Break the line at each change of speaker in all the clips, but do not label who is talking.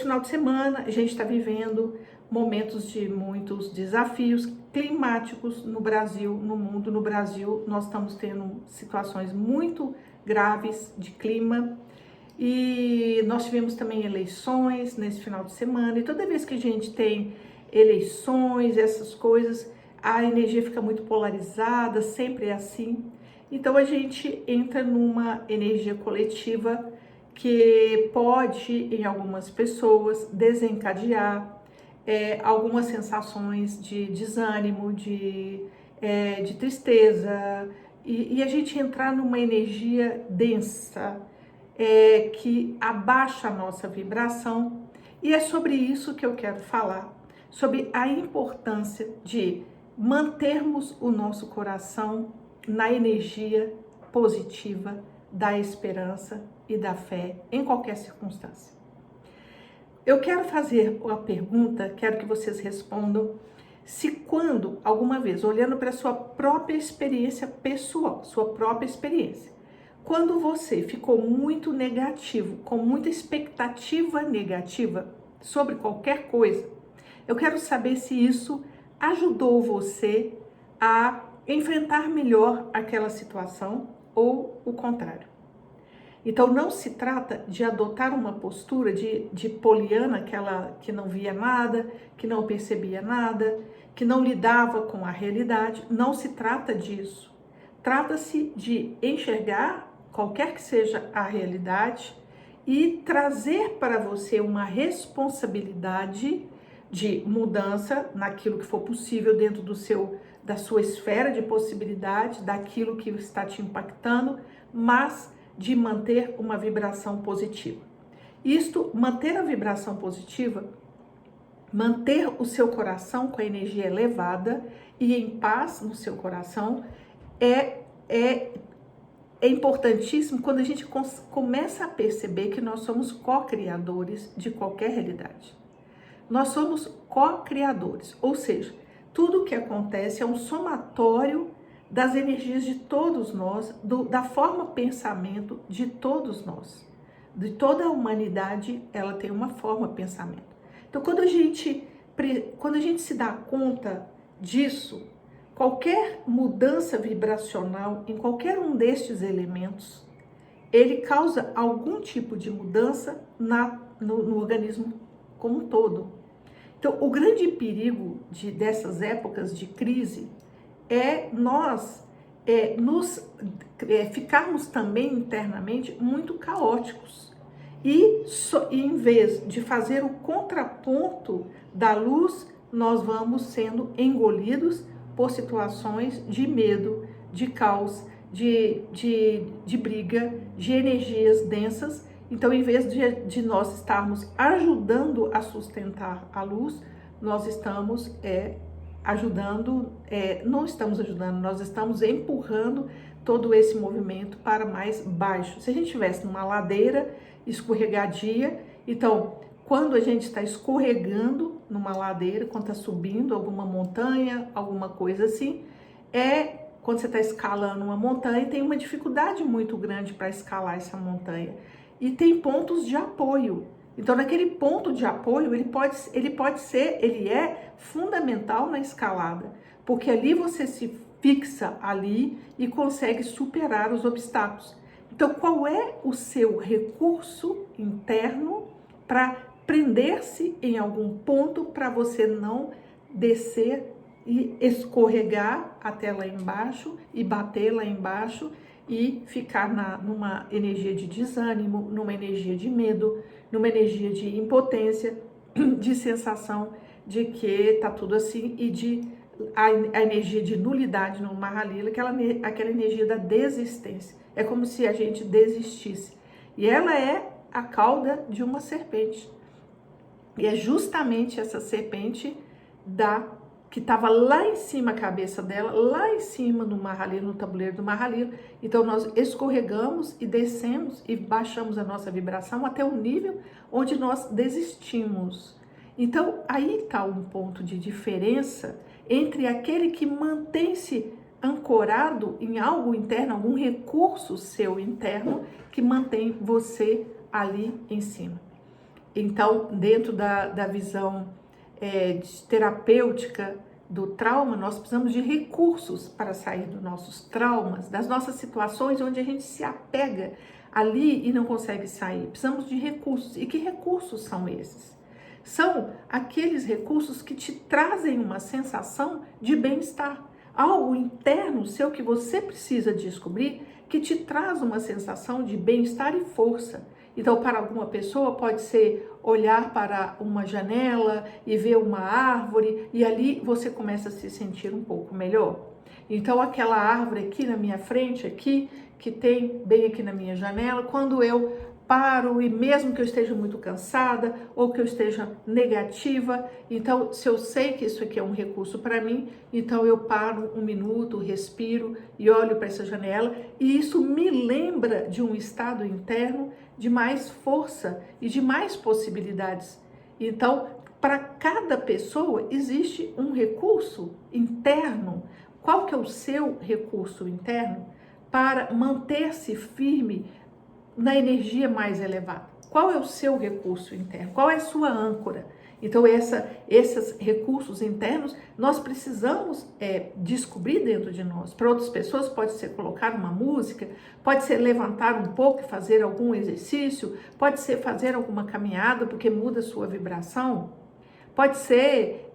esse final de semana a gente está vivendo momentos de muitos desafios climáticos no Brasil, no mundo. No Brasil, nós estamos tendo situações muito graves de clima e nós tivemos também eleições nesse final de semana. E toda vez que a gente tem eleições, essas coisas, a energia fica muito polarizada, sempre é assim. Então a gente entra numa energia coletiva que pode, em algumas pessoas, desencadear algumas sensações de desânimo, de tristeza, e a gente entrar numa energia densa, que abaixa a nossa vibração. E é sobre isso que eu quero falar, sobre a importância de mantermos o nosso coração na energia positiva da esperança e da fé em qualquer circunstância. Eu quero fazer uma pergunta, quero que vocês respondam, se quando, alguma vez, olhando para a sua própria experiência pessoal, sua própria experiência, quando você ficou muito negativo, com muita expectativa negativa sobre qualquer coisa, eu quero saber se isso ajudou você a enfrentar melhor aquela situação ou o contrário. Então não se trata de adotar uma postura de poliana, aquela que não via nada, que não percebia nada, que não lidava com a realidade. Não se trata disso. Trata-se de enxergar qualquer que seja a realidade e trazer para você uma responsabilidade de mudança naquilo que for possível dentro da sua esfera de possibilidade, daquilo que está te impactando, mas de manter uma vibração positiva. Isto, manter a vibração positiva, manter o seu coração com a energia elevada e em paz no seu coração, é importantíssimo quando a gente começa a perceber que nós somos co-criadores de qualquer realidade. Nós somos co-criadores, ou seja, tudo o que acontece é um somatório das energias de todos nós, da forma pensamento de todos nós. De toda a humanidade, ela tem uma forma pensamento. Então, quando a gente se dá conta disso, qualquer mudança vibracional em qualquer um destes elementos, ele causa algum tipo de mudança no organismo como um todo. Então, o grande perigo dessas épocas de crise é nós ficarmos também internamente muito caóticos. E em vez de fazer o contraponto da luz, nós vamos sendo engolidos por situações de medo, de caos, de briga, de energias densas. Então, em vez de nós estarmos ajudando a sustentar a luz, nós estamos não estamos ajudando, nós estamos empurrando todo esse movimento para mais baixo. Se a gente estivesse numa ladeira escorregadia, então, quando a gente está escorregando numa ladeira, quando está subindo alguma montanha, alguma coisa assim, quando você está escalando uma montanha, tem uma dificuldade muito grande para escalar essa montanha. E tem pontos de apoio. Então, naquele ponto de apoio, ele é fundamental na escalada, porque ali você se fixa ali e consegue superar os obstáculos. Então, qual é o seu recurso interno para prender-se em algum ponto para você não descer e escorregar até lá embaixo e bater lá embaixo e ficar numa energia de desânimo, numa energia de medo, numa energia de impotência, de sensação de que tá tudo assim e a energia de nulidade no Mahalila, aquela energia da desistência. É como se a gente desistisse. E ela é a cauda de uma serpente. E é justamente essa serpente que estava lá em cima a cabeça dela, lá em cima no Mahalila, no tabuleiro do Mahalila. Então nós escorregamos e descemos e baixamos a nossa vibração até o nível onde nós desistimos. Então aí está um ponto de diferença entre aquele que mantém-se ancorado em algo interno, algum recurso seu interno que mantém você ali em cima. Então, dentro da visão terapêutica do trauma, nós precisamos de recursos para sair dos nossos traumas, das nossas situações onde a gente se apega ali e não consegue sair. Precisamos de recursos. E que recursos são esses? São aqueles recursos que te trazem uma sensação de bem-estar. Algo interno seu que você precisa descobrir que te traz uma sensação de bem-estar e força. Então, para alguma pessoa pode ser olhar para uma janela e ver uma árvore e ali você começa a se sentir um pouco melhor. Então, aquela árvore aqui na minha frente, aqui, que tem bem aqui na minha janela, quando eu paro e mesmo que eu esteja muito cansada ou que eu esteja negativa, então se eu sei que isso aqui é um recurso para mim, então eu paro um minuto, respiro e olho para essa janela e isso me lembra de um estado interno de mais força e de mais possibilidades. Então, para cada pessoa existe um recurso interno. Qual que é o seu recurso interno para manter-se firme na energia mais elevada? Qual é o seu recurso interno? Qual é a sua âncora? Então, esses recursos internos, nós precisamos descobrir dentro de nós. Para outras pessoas, pode ser colocar uma música, pode ser levantar um pouco e fazer algum exercício, pode ser fazer alguma caminhada, porque muda a sua vibração, pode ser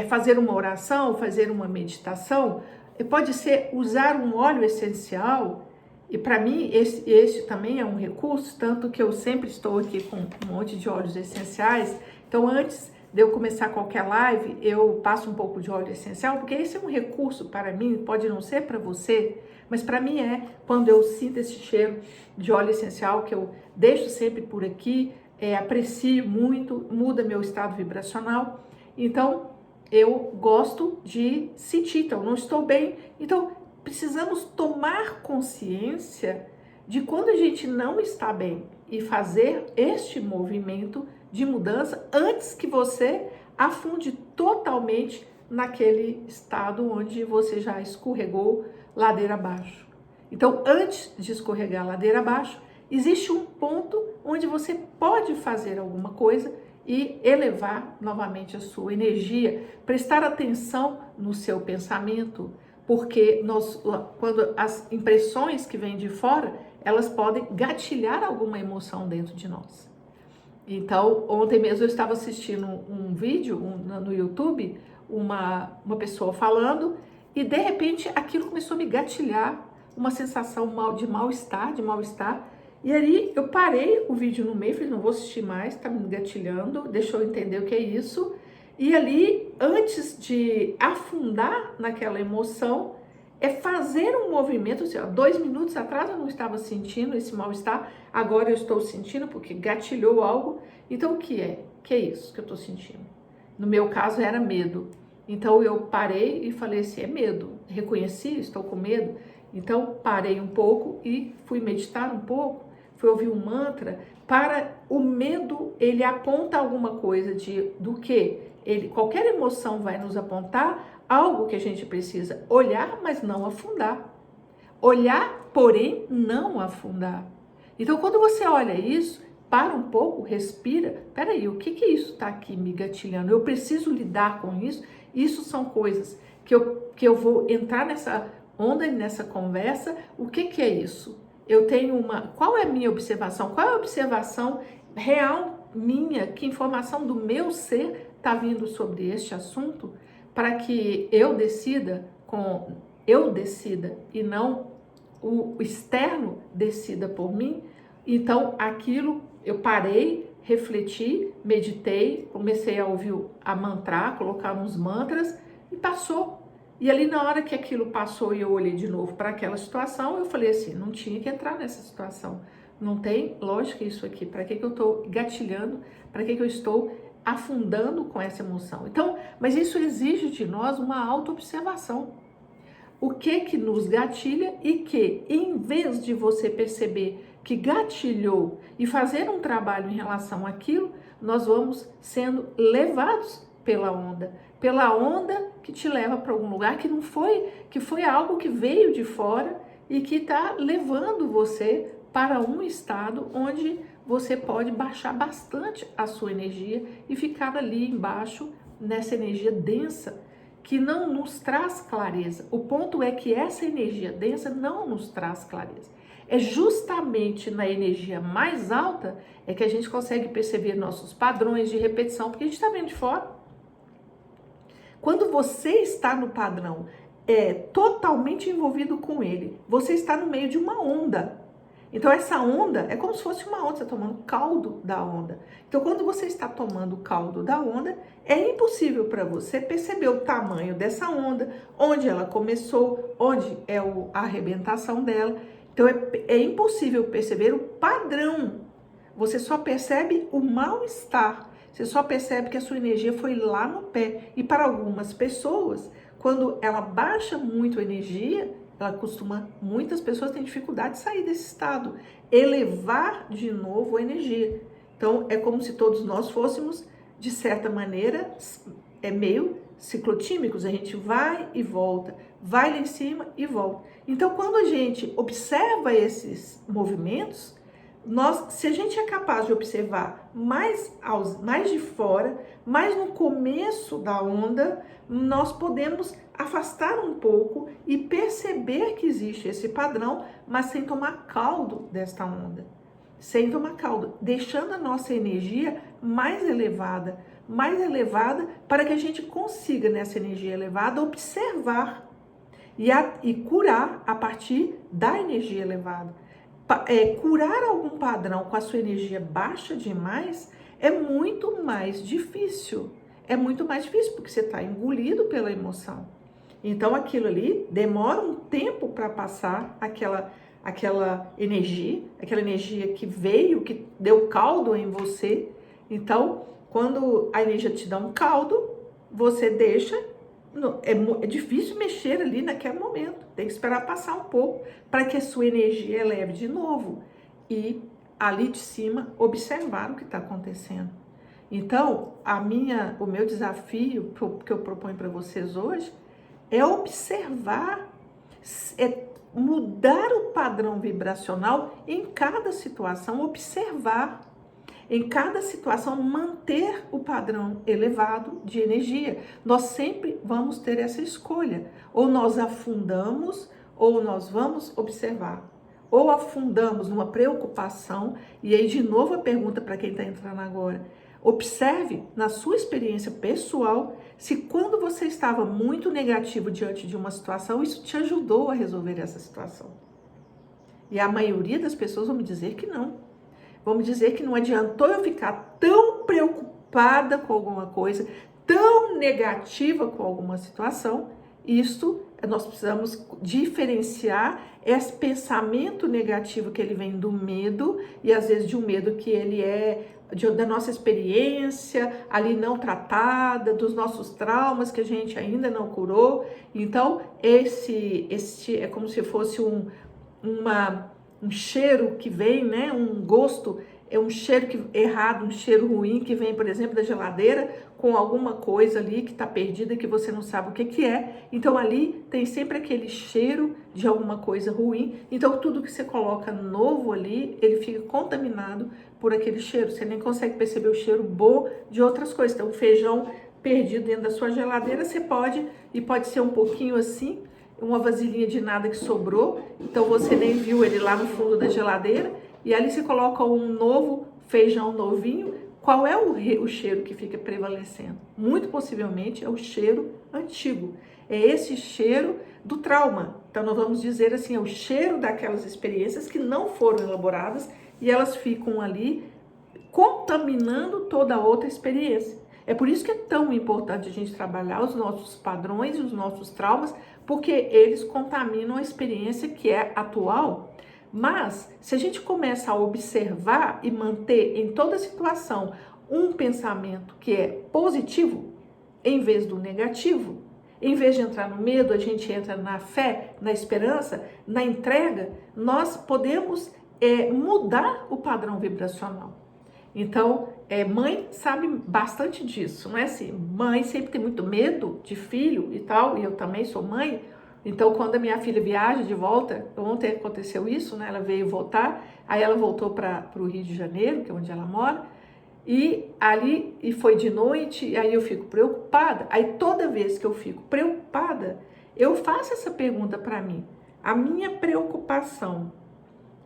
fazer uma oração, fazer uma meditação, pode ser usar um óleo essencial. E para mim, esse também é um recurso, tanto que eu sempre estou aqui com um monte de óleos essenciais. Então, antes de eu começar qualquer live, eu passo um pouco de óleo essencial, porque esse é um recurso para mim, pode não ser para você, mas para mim quando eu sinto esse cheiro de óleo essencial, que eu deixo sempre por aqui, aprecio muito, muda meu estado vibracional. Então, eu gosto de sentir, então, não estou bem, então, precisamos tomar consciência de quando a gente não está bem e fazer este movimento de mudança antes que você afunde totalmente naquele estado onde você já escorregou ladeira abaixo. Então, antes de escorregar ladeira abaixo, existe um ponto onde você pode fazer alguma coisa e elevar novamente a sua energia, prestar atenção no seu pensamento, porque quando as impressões que vêm de fora, elas podem gatilhar alguma emoção dentro de nós. Então, ontem mesmo eu estava assistindo um vídeo no YouTube, uma pessoa falando, e de repente aquilo começou a me gatilhar, uma sensação de mal-estar, e aí eu parei o vídeo no meio, falei, não vou assistir mais, tá me gatilhando, deixa eu entender o que é isso. E ali, antes de afundar naquela emoção, fazer um movimento, assim, 2 minutos atrás eu não estava sentindo esse mal-estar, agora eu estou sentindo porque gatilhou algo. Então, o que é? O que é isso que eu estou sentindo? No meu caso, era medo. Então, eu parei e falei assim, é medo. Reconheci, estou com medo. Então, parei um pouco e fui meditar um pouco, fui ouvir um mantra. Para o medo, ele aponta alguma coisa do que? Qualquer emoção vai nos apontar algo que a gente precisa olhar, mas não afundar. Olhar, porém, não afundar. Então, quando você olha isso, para um pouco, respira. Peraí, o que isso está aqui me gatilhando? Eu preciso lidar com isso? Isso são coisas que eu vou entrar nessa onda, nessa conversa. O que é isso? Eu tenho qual é a minha observação? Qual é a observação real minha? Que informação do meu ser está vindo sobre este assunto para que eu decida e não o externo decida por mim? Então, aquilo eu parei, refleti, meditei, comecei a ouvir, a mantrar, colocar uns mantras e passou. E ali na hora que aquilo passou e eu olhei de novo para aquela situação, eu falei assim, não tinha que entrar nessa situação. Não tem lógica isso aqui. Para que eu estou gatilhando? Para que eu estou afundando com essa emoção? Então, mas isso exige de nós uma autoobservação. O que nos gatilha e que, em vez de você perceber que gatilhou e fazer um trabalho em relação àquilo, nós vamos sendo levados pela onda que te leva para algum lugar que foi algo que veio de fora e que está levando você para um estado onde você pode baixar bastante a sua energia e ficar ali embaixo nessa energia densa que não nos traz clareza. O ponto é que essa energia densa não nos traz clareza. É justamente na energia mais alta é que a gente consegue perceber nossos padrões de repetição, porque a gente está vendo de fora. Quando você está no padrão, totalmente envolvido com ele, você está no meio de uma onda. Então essa onda é como se fosse uma onda, você está tomando caldo da onda. Então quando você está tomando o caldo da onda, é impossível para você perceber o tamanho dessa onda, onde ela começou, onde é a arrebentação dela. Então é impossível perceber o padrão. Você só percebe o mal-estar. Você só percebe que a sua energia foi lá no pé. E para algumas pessoas, quando ela baixa muito a energia, muitas pessoas têm dificuldade de sair desse estado, elevar de novo a energia. Então, é como se todos nós fôssemos, de certa maneira, meio ciclotímicos, a gente vai e volta, vai lá em cima e volta. Então, quando a gente observa esses movimentos, se a gente é capaz de observar mais de fora, mais no começo da onda, nós podemos afastar um pouco e perceber que existe esse padrão, mas sem tomar caldo desta onda. Sem tomar caldo, deixando a nossa energia mais elevada para que a gente consiga, nessa energia elevada, observar e curar a partir da energia elevada. Curar algum padrão com a sua energia baixa demais é muito mais difícil. É muito mais difícil porque você está engolido pela emoção. Então aquilo ali demora um tempo para passar aquela energia que veio, que deu caldo em você. Então, quando a energia te dá um caldo, você deixa. É difícil mexer ali naquele momento. Tem que esperar passar um pouco para que a sua energia eleve de novo. E ali de cima, observar o que está acontecendo. Então, o meu desafio que eu proponho para vocês hoje é observar, mudar o padrão vibracional em cada situação, observar. Em cada situação, manter o padrão elevado de energia. Nós sempre vamos ter essa escolha. Ou nós afundamos, ou nós vamos observar. Ou afundamos numa preocupação, e aí de novo a pergunta para quem está entrando agora. Observe na sua experiência pessoal se quando você estava muito negativo diante de uma situação, isso te ajudou a resolver essa situação. E a maioria das pessoas vão me dizer que não. Vamos dizer que não adiantou eu ficar tão preocupada com alguma coisa, tão negativa com alguma situação. Nós precisamos diferenciar esse pensamento negativo que ele vem do medo, e às vezes de um medo que ele da nossa experiência ali não tratada, dos nossos traumas que a gente ainda não curou. Então, esse é como se fosse um cheiro que vem, né? Um gosto, é um cheiro errado, um cheiro ruim que vem, por exemplo, da geladeira com alguma coisa ali que está perdida, que você não sabe o que é. Então ali tem sempre aquele cheiro de alguma coisa ruim. Então tudo que você coloca novo ali, ele fica contaminado por aquele cheiro. Você nem consegue perceber o cheiro bom de outras coisas. Então o feijão perdido dentro da sua geladeira, pode ser um pouquinho assim, uma vasilhinha de nada que sobrou, então você nem viu ele lá no fundo da geladeira, e ali você coloca um novo feijão novinho. Qual é o cheiro que fica prevalecendo? Muito possivelmente é o cheiro antigo, é esse cheiro do trauma. Então nós vamos dizer assim, é o cheiro daquelas experiências que não foram elaboradas e elas ficam ali contaminando toda a outra experiência. É por isso que é tão importante a gente trabalhar os nossos padrões e os nossos traumas, porque eles contaminam a experiência que é atual. Mas, se a gente começa a observar e manter em toda situação um pensamento que é positivo, em vez do negativo, em vez de entrar no medo, a gente entra na fé, na esperança, na entrega, nós podemos mudar o padrão vibracional. Então, mãe sabe bastante disso, não é assim? Mãe sempre tem muito medo de filho e tal, e eu também sou mãe. Então, quando a minha filha viaja de volta, ontem aconteceu isso, né? Ela veio voltar, aí ela voltou para o Rio de Janeiro, que é onde ela mora, e foi de noite, e aí eu fico preocupada. Aí toda vez que eu fico preocupada, eu faço essa pergunta para mim. A minha preocupação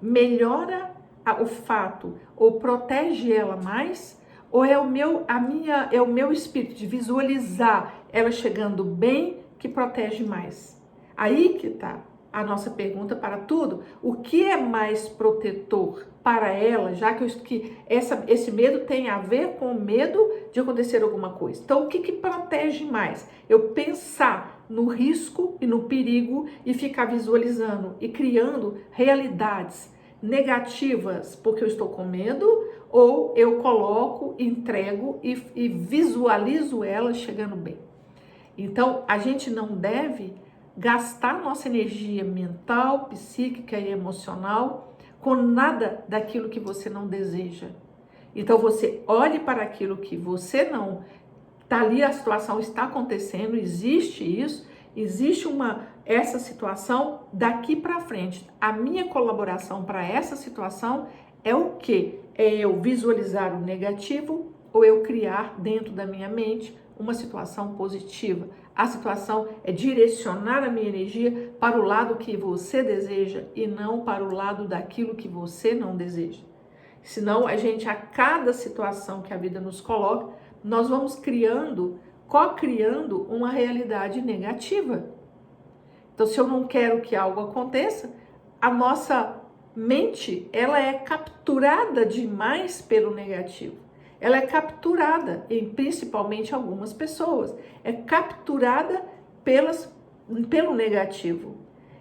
melhora o fato ou protege ela mais? Ou é o meu espírito de visualizar ela chegando bem que protege mais? Aí que tá a nossa pergunta para tudo. O que é mais protetor para ela, já que esse medo tem a ver com o medo de acontecer alguma coisa? Então, o que protege mais? Eu pensar no risco e no perigo e ficar visualizando e criando realidades negativas porque eu estou com medo, ou eu coloco, entrego e visualizo ela chegando bem. Então, a gente não deve gastar nossa energia mental, psíquica e emocional com nada daquilo que você não deseja. Então, você olhe para aquilo que você não está ali, a situação está acontecendo, existe isso, existe essa situação daqui para frente. A minha colaboração para essa situação é o quê? É eu visualizar o negativo ou eu criar dentro da minha mente uma situação positiva. A situação é direcionar a minha energia para o lado que você deseja e não para o lado daquilo que você não deseja. Senão, a cada situação que a vida nos coloca, nós vamos co-criando uma realidade negativa. Então, se eu não quero que algo aconteça, a nossa mente, ela é capturada demais pelo negativo. Ela é capturada, e principalmente algumas pessoas, é capturada pelo negativo.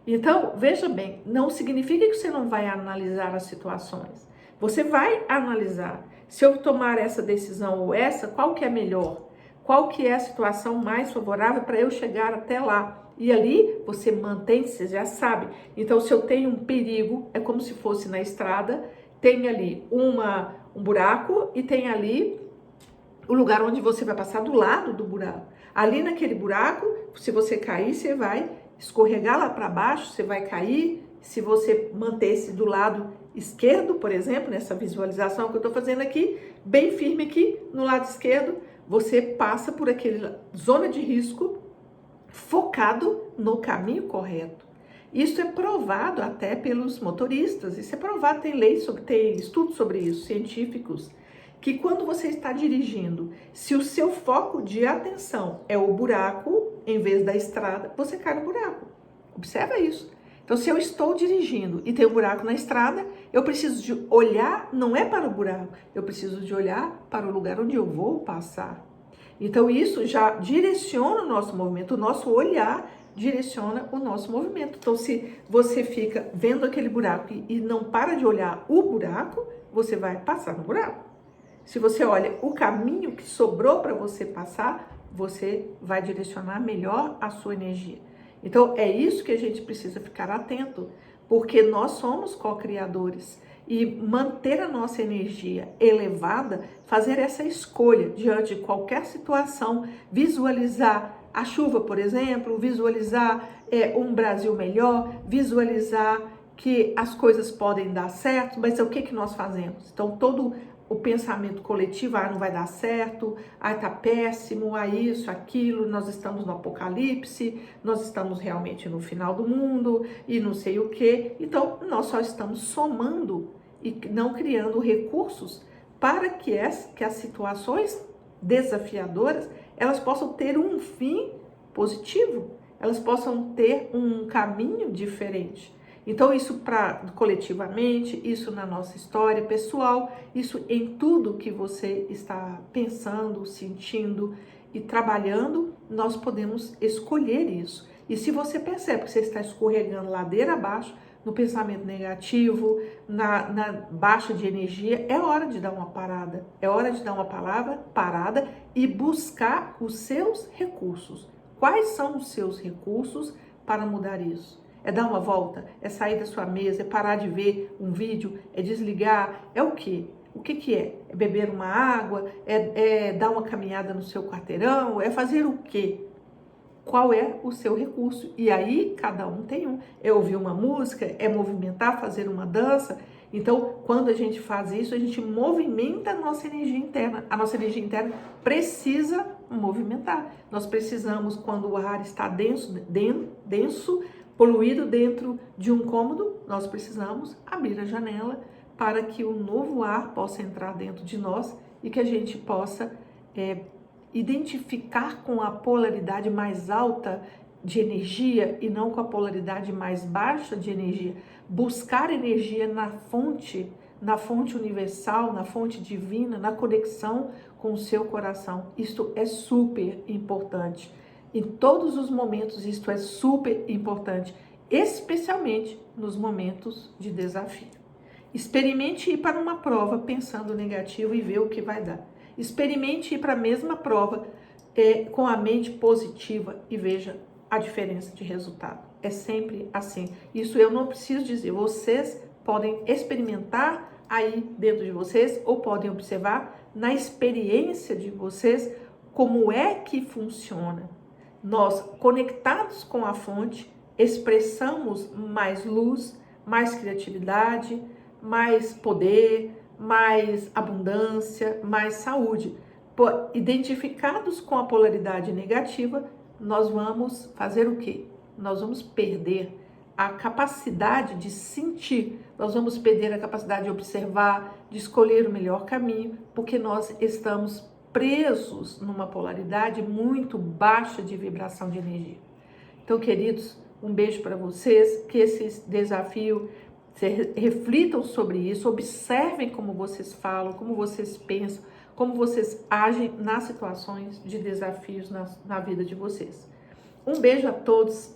Então, veja bem, não significa que você não vai analisar as situações. Você vai analisar. Se eu tomar essa decisão ou essa, qual que é melhor? Qual que é a situação mais favorável para eu chegar até lá? E ali você mantém, você já sabe. Então, se eu tenho um perigo, é como se fosse na estrada, tem ali um buraco e tem ali o lugar onde você vai passar do lado do buraco. Ali naquele buraco, se você cair, você vai escorregar lá para baixo, você vai cair. Se você manter-se do lado esquerdo, por exemplo, nessa visualização que eu estou fazendo aqui, bem firme aqui no lado esquerdo, você passa por aquela zona de risco focado no caminho correto. Isso é provado até pelos motoristas, isso é provado, tem estudos sobre isso, científicos, que quando você está dirigindo, se o seu foco de atenção é o buraco, em vez da estrada, você cai no buraco. Observa isso. Então, se eu estou dirigindo e tem um buraco na estrada, eu preciso de olhar, não é para o buraco, eu preciso de olhar para o lugar onde eu vou passar. Então, isso já direciona o nosso movimento, o nosso olhar direciona o nosso movimento. Então, se você fica vendo aquele buraco e não para de olhar o buraco, você vai passar no buraco. Se você olha o caminho que sobrou para você passar, você vai direcionar melhor a sua energia. Então, é isso que a gente precisa ficar atento, porque nós somos co-criadores. E manter a nossa energia elevada, fazer essa escolha diante de qualquer situação, visualizar a chuva, por exemplo, visualizar um Brasil melhor, visualizar que as coisas podem dar certo, mas o que nós fazemos? Então, todo o pensamento coletivo, não vai dar certo, tá péssimo, isso, aquilo, nós estamos no apocalipse, nós estamos realmente no final do mundo e não sei o quê. Então, nós só estamos somando e não criando recursos para que as situações desafiadoras, elas possam ter um fim positivo, elas possam ter um caminho diferente. Então, isso coletivamente, isso na nossa história pessoal, isso em tudo que você está pensando, sentindo e trabalhando, nós podemos escolher isso. E se você percebe que você está escorregando ladeira abaixo, no pensamento negativo, na baixa de energia, é hora de dar uma parada. É hora de dar uma parada e buscar os seus recursos. Quais são os seus recursos para mudar isso? É dar uma volta, é sair da sua mesa, é parar de ver um vídeo, é desligar, é o quê? O que é? É beber uma água, é dar uma caminhada no seu quarteirão, é fazer o quê? qual é o seu recurso. E aí, cada um tem um. É ouvir uma música, é movimentar, fazer uma dança. Então, quando a gente faz isso, a gente movimenta a nossa energia interna. A nossa energia interna precisa movimentar. Nós precisamos, quando o ar está denso, poluído dentro de um cômodo, nós precisamos abrir a janela para que o novo ar possa entrar dentro de nós e que a gente possa identificar com a polaridade mais alta de energia e não com a polaridade mais baixa de energia. Buscar energia na fonte universal, na fonte divina, na conexão com o seu coração. Isto é super importante. Em todos os momentos, isto é super importante, especialmente nos momentos de desafio. Experimente ir para uma prova pensando negativo e ver o que vai dar. Experimente ir para a mesma prova com a mente positiva e veja a diferença de resultado. É sempre assim. Isso eu não preciso dizer. Vocês podem experimentar aí dentro de vocês ou podem observar na experiência de vocês como é que funciona. Nós, conectados com a fonte, expressamos mais luz, mais criatividade, mais poder, mais abundância, mais saúde. Identificados com a polaridade negativa, nós vamos fazer o quê? Nós vamos perder a capacidade de sentir, nós vamos perder a capacidade de observar, de escolher o melhor caminho, porque nós estamos presos numa polaridade muito baixa de vibração de energia. Então, queridos, um beijo para vocês, que esse desafio, reflitam sobre isso, observem como vocês falam, como vocês pensam, como vocês agem nas situações de desafios na vida de vocês. Um beijo a todos.